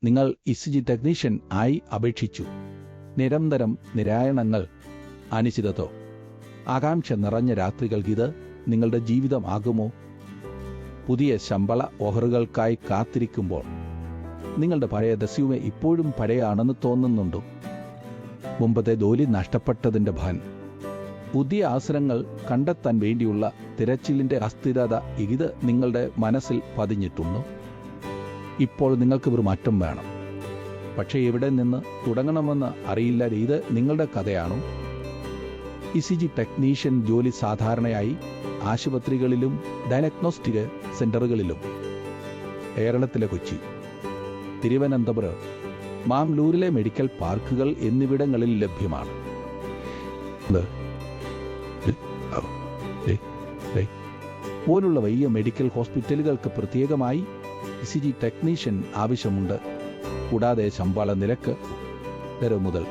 നിങ്ങൾ ECG technician ആയി അപേക്ഷിച്ചു. നിരന്തരം നിരായണങ്ങൾ, അനിശ്ചിതത്വം, ആകാംക്ഷ നിറഞ്ഞ രാത്രികൾക്ക് ഇത് നിങ്ങളുടെ ജീവിതമാകുമോ? പുതിയ ശമ്പള ഓഫറുകൾക്കായി കാത്തിരിക്കുമ്പോൾ നിങ്ങളുടെ പഴയ റെസ്യൂമെ ഇപ്പോഴും പഴയാണെന്ന് തോന്നുന്നുണ്ടോ? മുമ്പത്തെ ജോലി നഷ്ടപ്പെട്ടതിൻ്റെ ഭാൻ, പുതിയ അവസരങ്ങൾ കണ്ടെത്താൻ വേണ്ടിയുള്ള തിരച്ചിലിൻ്റെ അസ്ഥിരത ഇത് നിങ്ങളുടെ മനസ്സിൽ പതിഞ്ഞിട്ടുണ്ടോ? ഇപ്പോൾ നിങ്ങൾക്ക് ഒരു മാറ്റം വേണം. പക്ഷേ എവിടെ നിന്ന് തുടങ്ങണമെന്ന് അറിയില്ല. ഇത് നിങ്ങളുടെ കഥയാണോ? ECG ടെക്നീഷ്യൻ ജോലി സാധാരണയായി ആശുപത്രികളിലും ഡയഗ്നോസ്റ്റിക് സെൻ്ററുകളിലും കേരളത്തിലെ കൊച്ചി, തിരുവനന്തപുരം, മാംഗ്ലൂരിലെ മെഡിക്കൽ പാർക്കുകൾ എന്നിവിടങ്ങളിൽ ലഭ്യമാണ്. പോലുള്ള വലിയ മെഡിക്കൽ ഹോസ്പിറ്റലുകൾക്ക് പ്രത്യേകമായി ECG ടെക്നീഷ്യൻ ആവശ്യമുണ്ട്. കൂടാതെ ശമ്പള നിരക്ക് മുതൽ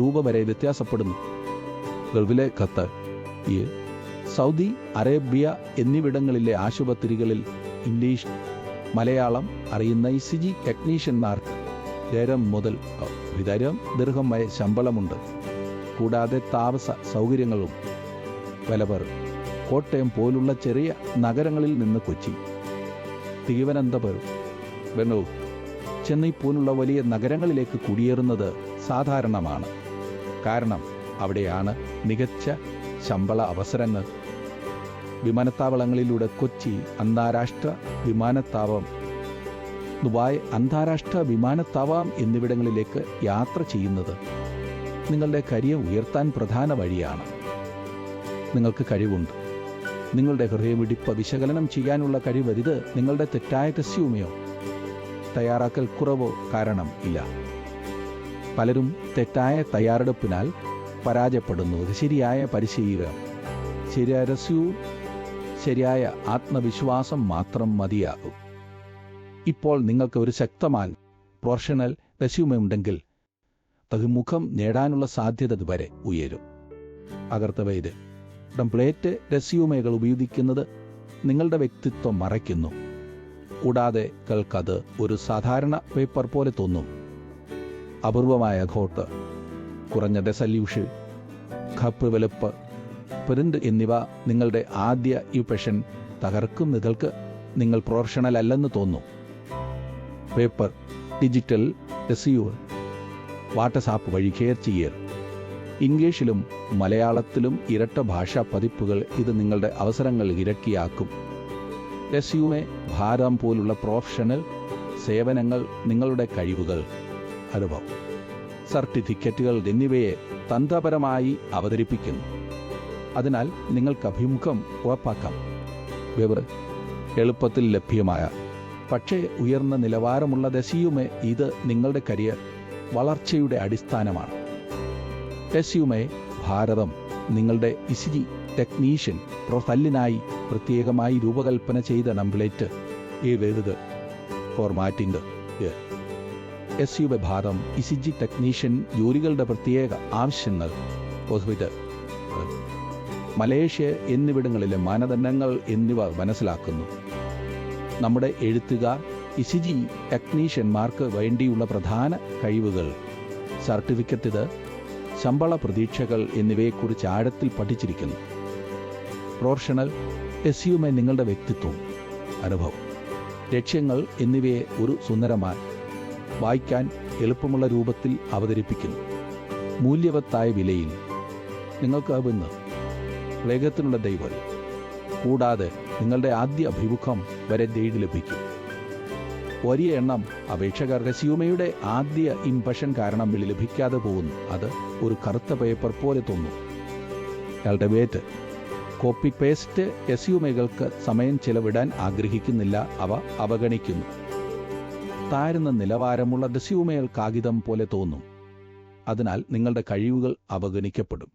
രൂപ വരെ വ്യത്യാസപ്പെടുന്നു. ഗൾഫിലെ ഖത്തർ, സൗദി അറേബ്യ എന്നിവിടങ്ങളിലെ ആശുപത്രികളിൽ ഇംഗ്ലീഷ്, മലയാളം അറിയുന്ന ECG ടെക്നീഷ്യന്മാർക്ക് 1000 മുതൽ 1000 ദിർഹം വരെ ശമ്പളമുണ്ട്. കൂടാതെ താമസ സൗകര്യങ്ങളും വിലവർ. കോട്ടയം പോലുള്ള ചെറിയ നഗരങ്ങളിൽ നിന്ന് കൊച്ചി, തിരുവനന്തപുരം, ബംഗളൂരു, ചെന്നൈ പോലുള്ള വലിയ നഗരങ്ങളിലേക്ക് കുടിയേറുന്നത് സാധാരണമാണ്. കാരണം അവിടെയാണ് മികച്ച ശമ്പള അവസരങ്ങൾ. വിമാനത്താവളങ്ങളിലൂടെ കൊച്ചി അന്താരാഷ്ട്ര വിമാനത്താവളം, ദുബായ് അന്താരാഷ്ട്ര വിമാനത്താവളം എന്നിവിടങ്ങളിലേക്ക് യാത്ര ചെയ്യുന്നത് നിങ്ങളുടെ കരിയർ ഉയർത്താൻ പ്രധാന വഴിയാണ്. നിങ്ങൾക്ക് കഴിവുണ്ട്. നിങ്ങളുടെ ഹൃദയമിടിപ്പ് വിശകലനം ചെയ്യാനുള്ള കഴിവ്. ഇത് നിങ്ങളുടെ തെറ്റായ റെസ്യൂമെയോ തയ്യാറാക്കൽ കുറവോ കാരണം ഇല്ല. പലരും തെറ്റായ തയ്യാറെടുപ്പിനാൽ പരാജയപ്പെടുന്നു. ശരിയായ പരിശീലനം, ശരിയായ റെസ്യൂം, ശരിയായ ആത്മവിശ്വാസം മാത്രം മതിയാകും. ഇപ്പോൾ നിങ്ങൾക്ക് ഒരു ശക്തമായ പ്രൊഫഷണൽ റെസ്യൂമെ ഉണ്ടെങ്കിൽ മുഖം നേടാനുള്ള സാധ്യത വരെ ഉയരും. അകർത്തവയത് റെസ്യൂമേകൾ ഉപയോഗിക്കുന്നത് നിങ്ങളുടെ വ്യക്തിത്വം മറയ്ക്കുന്നു. കൂടാതെ കൾക്കത് ഒരു സാധാരണ പേപ്പർ പോലെ തോന്നും. അപൂർവമായ ഘോട്ട്, കുറഞ്ഞ റെസല്യൂഷൻ, ഖപ്പ് വലുപ്പ്, പ്രിന്റ് എന്നിവ നിങ്ങളുടെ ആദ്യ ഇംപ്രഷൻ തകർക്കും. നിങ്ങൾക്ക് നിങ്ങൾ പ്രൊഫഷണൽ അല്ലെന്ന് തോന്നും. പേപ്പർ, ഡിജിറ്റൽ റെസ്യൂമെ, വാട്ട്സ്ആപ്പ് വഴി ഷെയർ ചെയ്യൽ, ഇംഗ്ലീഷിലും മലയാളത്തിലും ഇരട്ട ഭാഷാ പതിപ്പുകൾ ഇത് നിങ്ങളുടെ അവസരങ്ങൾ ഇരട്ടിയാക്കും. റെസ്യൂമെ, ഭാരം പോലുള്ള പ്രൊഫഷണൽ സേവനങ്ങൾ, നിങ്ങളുടെ കഴിവുകൾ, അനുഭവം, സർട്ടിഫിക്കറ്റുകൾ എന്നിവയെ തന്ത്രപരമായി അവതരിപ്പിക്കുന്നു. അതിനാൽ നിങ്ങൾക്ക് അഭിമുഖം ഉറപ്പാക്കാം. എളുപ്പത്തിൽ ലഭ്യമായ പക്ഷേ ഉയർന്ന നിലവാരമുള്ള റെസ്യൂമെ ഇത് നിങ്ങളുടെ കരിയർ വളർച്ചയുടെ അടിസ്ഥാനമാണ്. റെസ്യൂമെ ഭാരതം നിങ്ങളുടെ ECG ടെക്നീഷ്യൻ പ്രൊഫൈലിനായി പ്രത്യേകമായി രൂപകൽപ്പന ചെയ്ത ടെംപ്ലേറ്റ് ഫോർമാറ്റിംഗ്. റെസ്യൂമെ ഭാരതം ECG ടെക്നീഷ്യൻ ജോലികളുടെ പ്രത്യേക ആവശ്യങ്ങൾ, മലേഷ്യ എന്നിവിടങ്ങളിലെ മാനദണ്ഡങ്ങൾ എന്നിവ മനസ്സിലാക്കുന്നു. നമ്മുടെ എഴുത്തുകാർ ECG ടെക്നീഷ്യന്മാർക്ക് വേണ്ടിയുള്ള പ്രധാന കഴിവുകൾ, സർട്ടിഫിക്കറ്റ്, ശമ്പള പ്രതീക്ഷകൾ എന്നിവയെക്കുറിച്ച് ആഴത്തിൽ പഠിച്ചിരിക്കുന്നു. പ്രൊഫഷണൽ റെസ്യൂമെ നിങ്ങളുടെ വ്യക്തിത്വം, അനുഭവം, ലക്ഷ്യങ്ങൾ എന്നിവയെ ഒരു സുന്ദരമായി വായിക്കാൻ എളുപ്പമുള്ള രൂപത്തിൽ അവതരിപ്പിക്കുന്നു. മൂല്യവത്തായ വിലയിൽ നിങ്ങൾക്ക് അവിന്ന് വേഗത്തിനുള്ള ദൈവം. കൂടാതെ നിങ്ങളുടെ ആദ്യ അഭിമുഖം വരെ ഡേറ്റ് ലഭിക്കും. വലിയ എണ്ണം അപേക്ഷകർ റെസ്യൂമയുടെ ആദ്യ ഇംപ്രഷൻ കാരണം ലഭിക്കാതെ പോകുന്നു. അത് ഒരു കറുത്ത പേപ്പർ പോലെ തോന്നും. അയാളുടെ വേറ്റ് കോപ്പി പേസ്റ്റ് റെസ്യൂമേകൾക്ക് സമയം ചെലവിടാൻ ആഗ്രഹിക്കുന്നില്ല. അവ അവഗണിക്കുന്നു. താഴ്ന്ന നിലവാരമുള്ള റെസ്യൂമേകൾ കാഗിതം പോലെ തോന്നും. അതിനാൽ നിങ്ങളുടെ കഴിവുകൾ അവഗണിക്കപ്പെടും.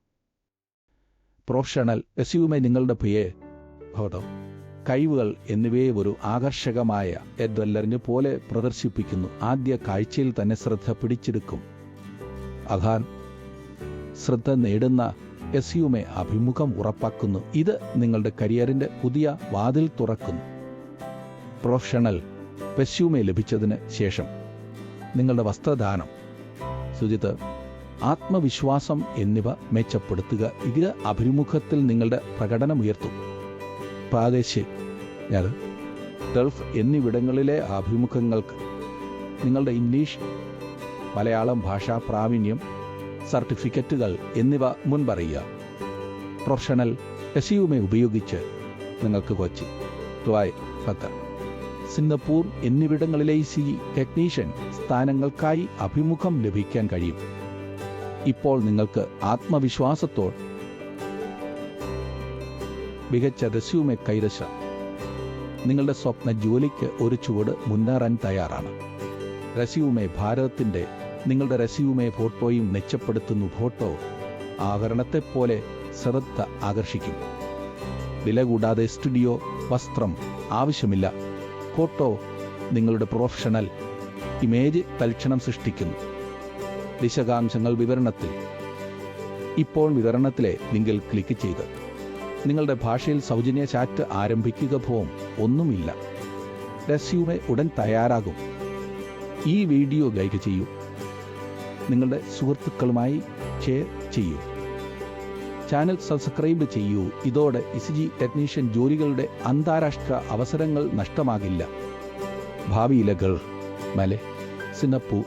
പ്രൊഫഷണൽ റെസ്യൂമെ നിങ്ങളുടെ കഴിവുകൾ എന്നിവയെ ഒരു ആകർഷകമായ എഡ്വല്ലറിന് പോലെ പ്രദർശിപ്പിക്കുന്നു. ആദ്യ കാഴ്ചയിൽ തന്നെ ശ്രദ്ധ പിടിച്ചെടുക്കും. ശ്രദ്ധ നേടുന്ന റെസ്യൂമെ അഭിമുഖം ഉറപ്പാക്കുന്നു. ഇത് നിങ്ങളുടെ കരിയറിന്റെ പുതിയ വാതിൽ തുറക്കുന്നു. പ്രൊഫഷണൽ റെസ്യൂമെ ലഭിച്ചതിന് ശേഷം നിങ്ങളുടെ വസ്ത്രദാനം, ശുചിത്വം, ആത്മവിശ്വാസം എന്നിവ മെച്ചപ്പെടുത്തുക. ഇത് അഭിമുഖത്തിൽ നിങ്ങളുടെ പ്രകടനമുയർത്തും. പ്രാദേശിക ഗൾഫ് എന്നിവിടങ്ങളിലെ അഭിമുഖങ്ങൾക്ക് നിങ്ങളുടെ ഇംഗ്ലീഷ്, മലയാളം ഭാഷാ പ്രാവീണ്യം, സർട്ടിഫിക്കറ്റുകൾ എന്നിവ മുൻപറിയുക. പ്രൊഫഷണൽ റെസ്യൂമെ ഉപയോഗിച്ച് നിങ്ങൾക്ക് കൊച്ചി, ദുബായ്, ഖത്തർ, സിംഗപ്പൂർ എന്നിവിടങ്ങളിലെ ടെക്നീഷ്യൻ സ്ഥാനങ്ങൾക്കായി അഭിമുഖം ലഭിക്കാൻ കഴിയും. ഇപ്പോൾ നിങ്ങൾക്ക് ആത്മവിശ്വാസത്തോടെ മികച്ച റെസ്യൂമെ കൈവശം നിങ്ങളുടെ സ്വപ്ന ജോലിക്ക് ഒരു ചുവട് മുന്നേറാൻ തയ്യാറാണ്. റെസ്യൂമെ ഭാരതത്തിൻ്റെ നിങ്ങളുടെ റെസ്യൂമെ ഫോട്ടോയും മെച്ചപ്പെടുത്തുന്നു. ഫോട്ടോ ആഭരണത്തെപ്പോലെ ശ്രദ്ധ ആകർഷിക്കും. വില കൂടാതെ സ്റ്റുഡിയോ വസ്ത്രം ആവശ്യമില്ല. ഫോട്ടോ നിങ്ങളുടെ പ്രൊഫഷണൽ ഇമേജ് തൽക്ഷണം സൃഷ്ടിക്കുന്നു. വിശദാംശങ്ങൾ വിവരണത്തിൽ. ഇപ്പോൾ വിവരണത്തിലെ ലിങ്കിൽ ക്ലിക്ക് ചെയ്ത് നിങ്ങളുടെ ഭാഷയിൽ സൗജന്യ ചാറ്റ് ആരംഭിക്കുക. ഒന്നുമില്ല. റെസ്യൂമെ ഉടൻ തയ്യാറാകും. ഈ വീഡിയോ ലൈക്ക് ചെയ്യൂ, നിങ്ങളുടെ സുഹൃത്തുക്കളുമായി ഷെയർ ചെയ്യൂ, ചാനൽ സബ്സ്ക്രൈബ് ചെയ്യൂ. ഇതോടെ ഇസിജി ടെക്നീഷ്യൻ ജോലികളുടെ അന്താരാഷ്ട്ര അവസരങ്ങൾ നഷ്ടമാകില്ല. ഭാവിയിലെ ഗൾഫ്, മലേ, സിംഗപ്പൂർ,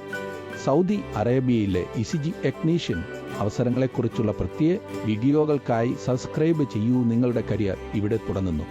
സൗദി അറേബ്യയിലെ ഇസിജി ടെക്നീഷ്യൻ അവസരങ്ങളെക്കുറിച്ചുള്ള പ്രത്യേക വീഡിയോകൾക്കായി സബ്സ്ക്രൈബ് ചെയ്യൂ. നിങ്ങളുടെ കരിയർ ഇവിടെ തുടങ്ങുന്നു.